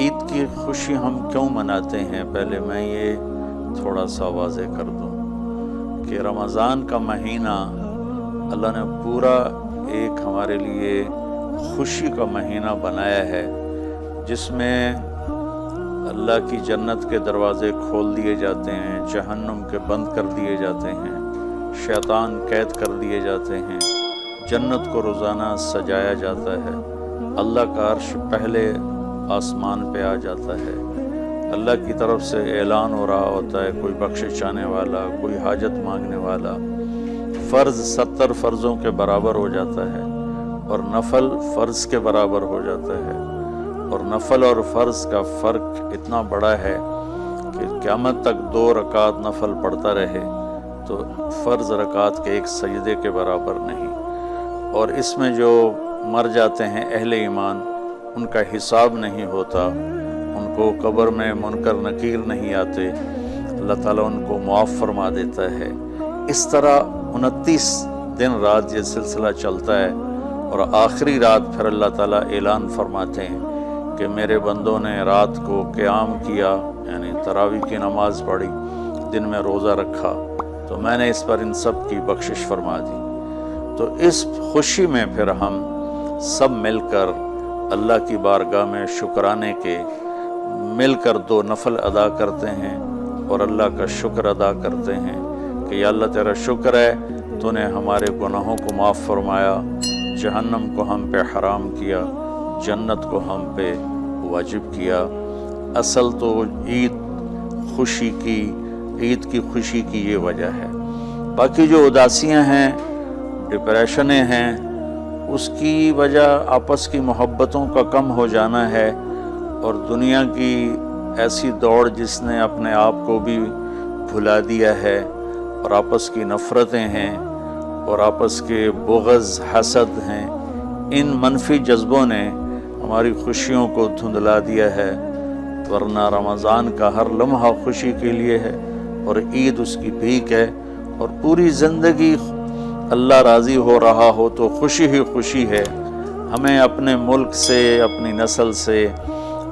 عید کی خوشی ہم کیوں مناتے ہیں؟ پہلے میں یہ تھوڑا سا واضح کر دوں کہ رمضان کا مہینہ اللہ نے پورا ایک ہمارے لیے خوشی کا مہینہ بنایا ہے، جس میں اللہ کی جنت کے دروازے کھول دیے جاتے ہیں، جہنم کے بند کر دیے جاتے ہیں، شیطان قید کر دیے جاتے ہیں، جنت کو روزانہ سجایا جاتا ہے، اللہ کا عرش پہلے آسمان پہ آ جاتا ہے، اللہ کی طرف سے اعلان ہو رہا ہوتا ہے، کوئی بخشش چاہنے والا، کوئی حاجت مانگنے والا، فرض 70 فرضوں کے برابر ہو جاتا ہے اور نفل فرض کے برابر ہو جاتا ہے، اور نفل اور فرض کا فرق اتنا بڑا ہے کہ قیامت تک 2 رکعت نفل پڑھتا رہے تو فرض رکعت کے ایک سجدے کے برابر نہیں، اور اس میں جو مر جاتے ہیں اہل ایمان ان کا حساب نہیں ہوتا، ان کو قبر میں منکر نکیر نہیں آتے، اللہ تعالیٰ ان کو معاف فرما دیتا ہے۔ اس طرح 29 دن رات یہ سلسلہ چلتا ہے، اور آخری رات پھر اللہ تعالیٰ اعلان فرماتے ہیں کہ میرے بندوں نے رات کو قیام کیا، یعنی تراویح کی نماز پڑھی، دن میں روزہ رکھا، تو میں نے اس پر ان سب کی بخشش فرما دی۔ تو اس خوشی میں پھر ہم سب مل کر اللہ کی بارگاہ میں شکرانے کے مل کر 2 نفل ادا کرتے ہیں اور اللہ کا شکر ادا کرتے ہیں کہ یا اللہ تیرا شکر ہے، تو نے ہمارے گناہوں کو معاف فرمایا، جہنم کو ہم پہ حرام کیا، جنت کو ہم پہ واجب کیا۔ اصل تو عید کی خوشی کی یہ وجہ ہے۔ باقی جو اداسیاں ہیں، ڈپریشنیں ہیں، اس کی وجہ آپس کی محبتوں کا کم ہو جانا ہے، اور دنیا کی ایسی دوڑ جس نے اپنے آپ کو بھی بھلا دیا ہے، اور آپس کی نفرتیں ہیں اور آپس کے بغض حسد ہیں، ان منفی جذبوں نے ہماری خوشیوں کو دھندلا دیا ہے، ورنہ رمضان کا ہر لمحہ خوشی کے لیے ہے، اور عید اس کی بھیک ہے، اور پوری زندگی اللہ راضی ہو رہا ہو تو خوشی ہی خوشی ہے۔ ہمیں اپنے ملک سے، اپنی نسل سے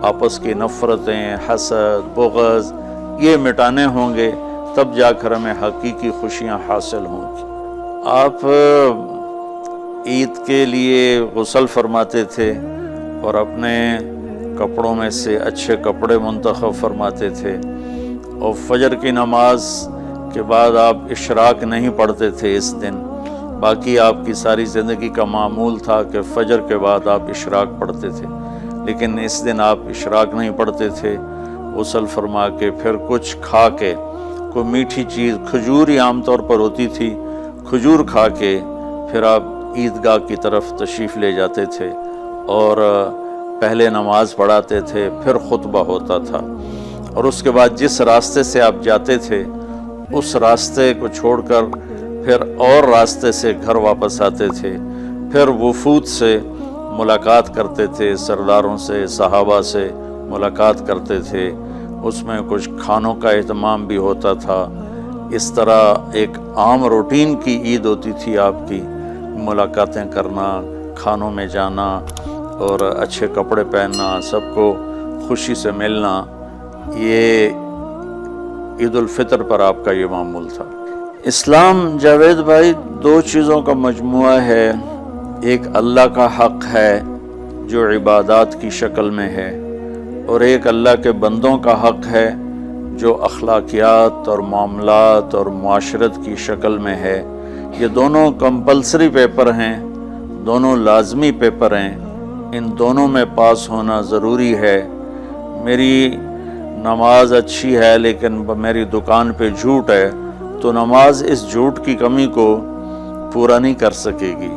آپس کی نفرتیں، حسد، بغض یہ مٹانے ہوں گے، تب جا کر ہمیں حقیقی خوشیاں حاصل ہوں گی۔ آپ عید کے لیے غسل فرماتے تھے اور اپنے کپڑوں میں سے اچھے کپڑے منتخب فرماتے تھے، اور فجر کی نماز کے بعد آپ اشراق نہیں پڑھتے تھے اس دن، باقی آپ کی ساری زندگی کا معمول تھا کہ فجر کے بعد آپ اشراق پڑھتے تھے، لیکن اس دن آپ اشراق نہیں پڑھتے تھے، غسل فرما کے پھر کچھ کھا کے، کوئی میٹھی چیز، کھجور ہی عام طور پر ہوتی تھی، کھجور کھا کے پھر آپ عیدگاہ کی طرف تشریف لے جاتے تھے، اور پہلے نماز پڑھاتے تھے، پھر خطبہ ہوتا تھا، اور اس کے بعد جس راستے سے آپ جاتے تھے اس راستے کو چھوڑ کر پھر اور راستے سے گھر واپس آتے تھے، پھر وفود سے ملاقات کرتے تھے، سرداروں سے، صحابہ سے ملاقات کرتے تھے، اس میں کچھ کھانوں کا اہتمام بھی ہوتا تھا۔ اس طرح ایک عام روٹین کی عید ہوتی تھی آپ کی، ملاقاتیں کرنا، کھانوں میں جانا اور اچھے کپڑے پہننا، سب کو خوشی سے ملنا، یہ عید الفطر پر آپ کا یہ معمول تھا۔ اسلام جاوید بھائی 2 چیزوں کا مجموعہ ہے، ایک اللہ کا حق ہے جو عبادات کی شکل میں ہے، اور ایک اللہ کے بندوں کا حق ہے جو اخلاقیات اور معاملات اور معاشرت کی شکل میں ہے۔ یہ دونوں کمپلسری پیپر ہیں، دونوں لازمی پیپر ہیں، ان دونوں میں پاس ہونا ضروری ہے۔ میری نماز اچھی ہے لیکن میری دکان پہ جھوٹ ہے، تو نماز اس جھوٹ کی کمی کو پورا نہیں کر سکے گی۔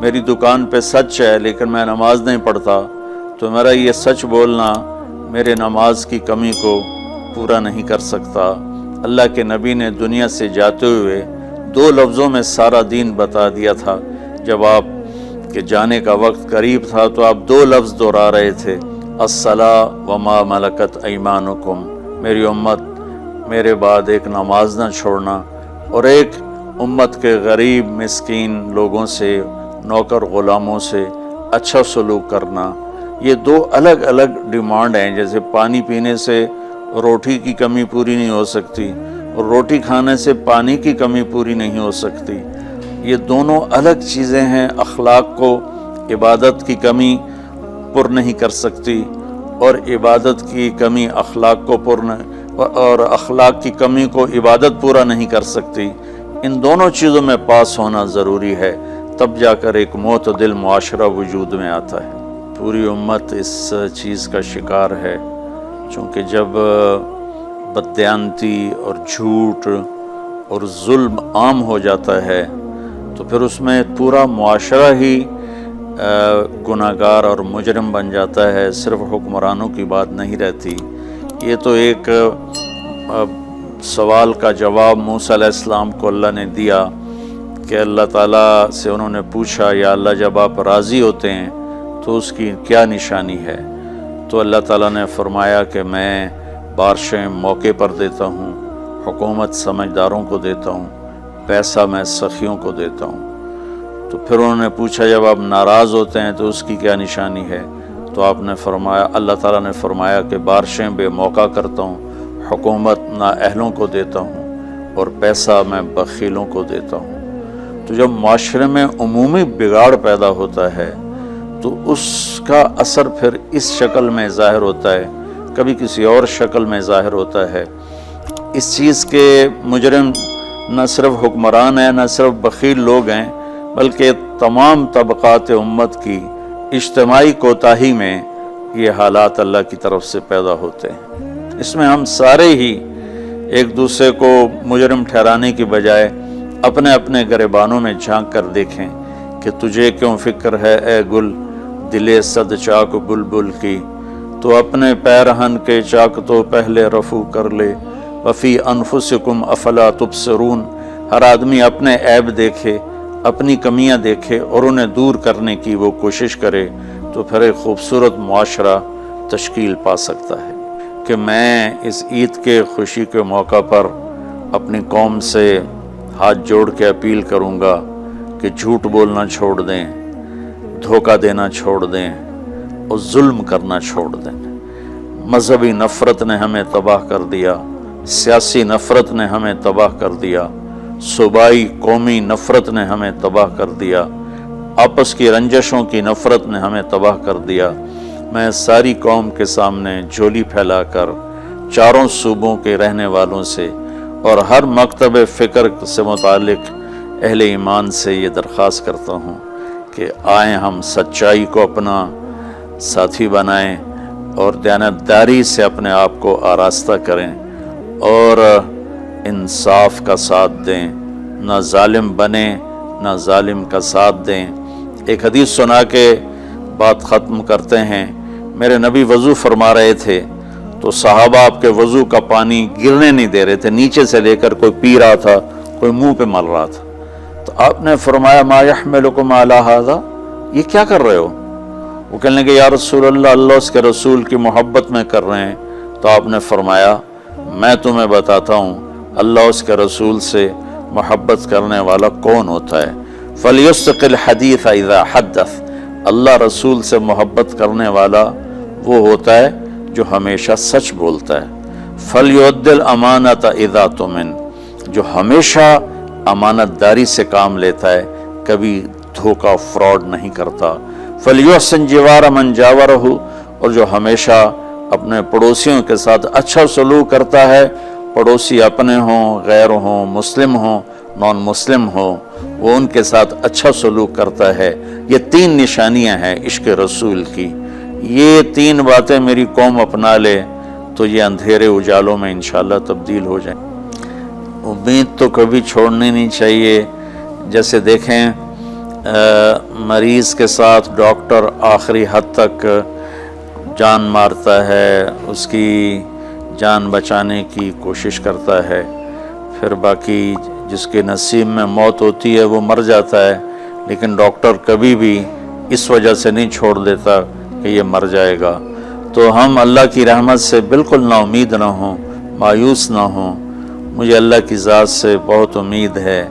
میری دکان پہ سچ ہے لیکن میں نماز نہیں پڑھتا، تو میرا یہ سچ بولنا میرے نماز کی کمی کو پورا نہیں کر سکتا۔ اللہ کے نبی نے دنیا سے جاتے ہوئے 2 لفظوں میں سارا دین بتا دیا تھا۔ جب آپ کے جانے کا وقت قریب تھا تو آپ 2 لفظ دہرا رہے تھے، الصلاۃ وما ملکت ایمانکم، میری امت میرے بعد ایک نماز نہ چھوڑنا، اور ایک امت کے غریب مسکین لوگوں سے، نوکر غلاموں سے اچھا سلوک کرنا۔ یہ دو الگ الگ ڈیمانڈ ہیں. جیسے پانی پینے سے روٹی کی کمی پوری نہیں ہو سکتی اور روٹی کھانے سے پانی کی کمی پوری نہیں ہو سکتی. یہ دونوں الگ چیزیں ہیں. اخلاق کو عبادت کی کمی پر نہیں کر سکتی اور عبادت کی کمی اخلاق کو اور اخلاق کی کمی کو عبادت پورا نہیں کر سکتی. ان دونوں چیزوں میں پاس ہونا ضروری ہے، تب جا کر ایک معتدل معاشرہ وجود میں آتا ہے. پوری امت اس چیز کا شکار ہے، چونکہ جب بددیانتی اور جھوٹ اور ظلم عام ہو جاتا ہے تو پھر اس میں پورا معاشرہ ہی گناہگار اور مجرم بن جاتا ہے. صرف حکمرانوں کی بات نہیں رہتی. یہ تو ایک سوال کا جواب موسیٰ علیہ السلام کو اللہ نے دیا کہ اللہ تعالیٰ سے انہوں نے پوچھا، یا اللہ جب آپ راضی ہوتے ہیں تو اس کی کیا نشانی ہے؟ تو اللہ تعالیٰ نے فرمایا کہ میں بارشیں موقع پر دیتا ہوں، حکومت سمجھداروں کو دیتا ہوں، پیسہ میں سخیوں کو دیتا ہوں. تو پھر انہوں نے پوچھا جب آپ ناراض ہوتے ہیں تو اس کی کیا نشانی ہے؟ تو آپ نے فرمایا، اللہ تعالیٰ نے فرمایا کہ بارشیں بے موقع کرتا ہوں، حکومت نااہلوں کو دیتا ہوں اور پیسہ میں بخیلوں کو دیتا ہوں. تو جب معاشرے میں عمومی بگاڑ پیدا ہوتا ہے تو اس کا اثر پھر اس شکل میں ظاہر ہوتا ہے، کبھی کسی اور شکل میں ظاہر ہوتا ہے. اس چیز کے مجرم نہ صرف حکمران ہیں، نہ صرف بخیل لوگ ہیں، بلکہ تمام طبقات امت کی اجتماعی کوتاہی میں یہ حالات اللہ کی طرف سے پیدا ہوتے ہیں. اس میں ہم سارے ہی ایک دوسرے کو مجرم ٹھہرانے کی بجائے اپنے اپنے گریبانوں میں جھانک کر دیکھیں کہ تجھے کیوں فکر ہے اے گل دلے صد چاک بلبل کی، تو اپنے پیرہن کے چاک تو پہلے رفو کر لے، وفی انفسکم افلا تبصرون. ہر آدمی اپنے عیب دیکھے، اپنی کمیاں دیکھے اور انہیں دور کرنے کی وہ کوشش کرے، تو پھر ایک خوبصورت معاشرہ تشکیل پا سکتا ہے. کہ میں اس عید کے خوشی کے موقع پر اپنی قوم سے ہاتھ جوڑ کے اپیل کروں گا کہ جھوٹ بولنا چھوڑ دیں، دھوکہ دینا چھوڑ دیں اور ظلم کرنا چھوڑ دیں. مذہبی نفرت نے ہمیں تباہ کر دیا، سیاسی نفرت نے ہمیں تباہ کر دیا، صوبائی قومی نفرت نے ہمیں تباہ کر دیا، آپس کی رنجشوں کی نفرت نے ہمیں تباہ کر دیا. میں ساری قوم کے سامنے جھولی پھیلا کر چاروں صوبوں کے رہنے والوں سے اور ہر مکتب فکر سے متعلق اہل ایمان سے یہ درخواست کرتا ہوں کہ آئیں ہم سچائی کو اپنا ساتھی بنائیں اور دیانتداری سے اپنے آپ کو آراستہ کریں اور انصاف کا ساتھ دیں، نہ ظالم بنیں نہ ظالم کا ساتھ دیں. ایک حدیث سنا کے بات ختم کرتے ہیں. میرے نبی وضو فرما رہے تھے تو صحابہ آپ کے وضو کا پانی گرنے نہیں دے رہے تھے، نیچے سے لے کر کوئی پی رہا تھا، کوئی منہ پہ مل رہا تھا. تو آپ نے فرمایا ما یحملکم علی ھذا، یہ کیا کر رہے ہو؟ وہ کہنے لگے یا رسول اللہ، اللہ اس کے رسول کی محبت میں کر رہے ہیں. تو آپ نے فرمایا میں تمہیں بتاتا ہوں اللہ اس کے رسول سے محبت کرنے والا کون ہوتا ہے. فَلْيُسْتَقِ الْحَدِيثَ اِذَا حَدَّثَ، اللہ رسول سے محبت کرنے والا وہ ہوتا ہے جو ہمیشہ سچ بولتا ہے. فَلْيُؤَدِّ الْأَمَانَةَ اِذَا تُؤْمِنَ، جو ہمیشہ امانت داری سے کام لیتا ہے، کبھی دھوکہ فراڈ نہیں کرتا. فَلْيُحْسِنْ جِوَارَ مَنْ جَاوَرَهُ، اور جو ہمیشہ اپنے پڑوسیوں کے ساتھ اچھا سلوک کرتا ہے، پڑوسی اپنے ہوں، غیر ہوں، مسلم ہوں، نان مسلم ہوں، وہ ان کے ساتھ اچھا سلوک کرتا ہے. یہ 3 نشانیاں ہیں عشق رسول کی. یہ 3 باتیں میری قوم اپنا لے تو یہ اندھیرے اجالوں میں انشاءاللہ تبدیل ہو جائیں. امید تو کبھی چھوڑنی نہیں چاہیے. جیسے دیکھیں مریض کے ساتھ ڈاکٹر آخری حد تک جان مارتا ہے، اس کی جان بچانے کی کوشش کرتا ہے، پھر باقی جس کے نصیب میں موت ہوتی ہے وہ مر جاتا ہے، لیکن ڈاکٹر کبھی بھی اس وجہ سے نہیں چھوڑ دیتا کہ یہ مر جائے گا. تو ہم اللہ کی رحمت سے بالکل نا امید نہ ہوں، مایوس نہ ہوں. مجھے اللہ کی ذات سے بہت امید ہے.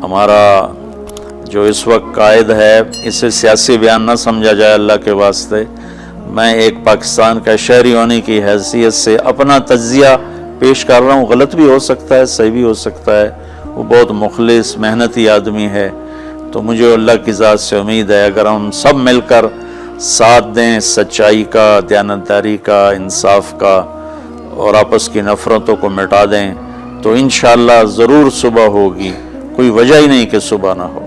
ہمارا جو اس وقت قائد ہے اسے سیاسی بیان نہ سمجھا جائے اللہ کے واسطے. میں ایک پاکستان کا شہری ہونے کی حیثیت سے اپنا تجزیہ پیش کر رہا ہوں، غلط بھی ہو سکتا ہے، صحیح بھی ہو سکتا ہے۔ وہ بہت مخلص محنتی آدمی ہے، تو مجھے اللہ کی ذات سے امید ہے اگر ہم سب مل کر ساتھ دیں سچائی کا، دیانتداری کا، انصاف کا، اور آپس کی نفرتوں کو مٹا دیں، تو انشاءاللہ ضرور صبح ہوگی۔ کوئی وجہ ہی نہیں کہ صبح نہ ہو۔